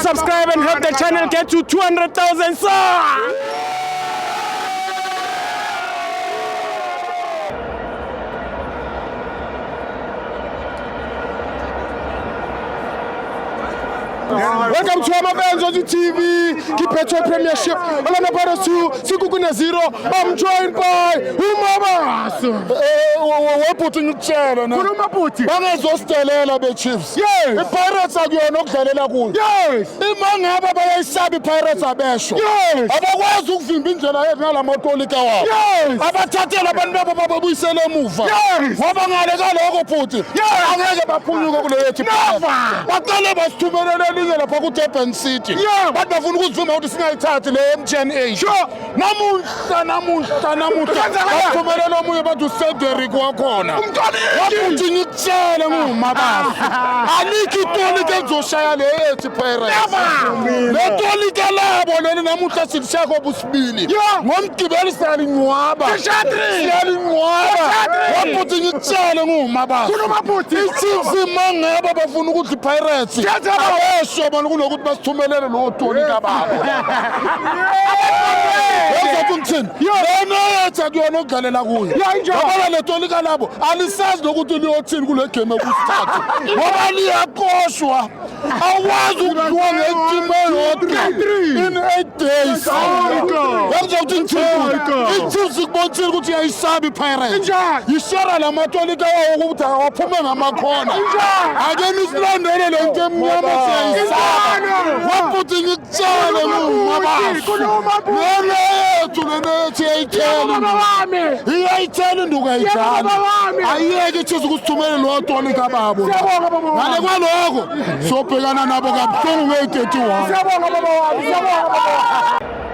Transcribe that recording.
subscribe and help the channel get to 200,000 subs. Welcome to Amabenzo TV, Kipetro Premiership. Olana Paros 2, Sikukuna 0. I'm joined by Umabas. We're putting it chair. Bangazostelela be Chiefs. Yes. The Pirates are going to good. Yes. The Manga Baba Sabi Pirates are besho. Yes. Abakwazi ukuvimba la motolika wabo. Yes. Abathathela abantu baba buyisele emuva. Yes. Ngoba ngale kaloko futhi. Yes. Angeke baphunyuka kule yethi. Never. Baqale basithumelele elinye lapha ku Durban City. Yeah. Bathi bafuna ukuzivuma ukuthi singayithathi le MTN. Sure. Namuhla. Bathumelele omunye bathi uCedric wakhona. Wabuthi ngikutshela ngumabasi. Alikho itolika ezoshaya le yethi Pirates. Le tolika labo leli namuhla silishako busibili. Ngomgibeli siyalincwaba. Wabuthi ngikutshele ngumabasi. Ichiefs mangaba bafuna ukuthi Pirates abesho bona kunokuthi basithumelele lo tolika babo. Lena yethi akuyona okudlalela kuyo. Ngoba le tolika labo alisazi nokuthi liyothini kule game ekusithathu. Ngoba liyakoshwa. Awazi ukudliwa ngeteam eyodwa in 8 days. Yenza ukuthi iTeams ikubonile ukuthi yayisabi Pirates. Yishara la matolika wawo ukuthi awaphume ngamakhona. Ake nisilandele le nto emnyama siyayisaba. Wabuthi ngikutshele ngumabasi. Lena yethi iyayithela nduku ayijana. Ayeke iTeams ukusithumela lo tolika babo. Ngale kwaloko sobhekana nabo kabuhlungu nge-31.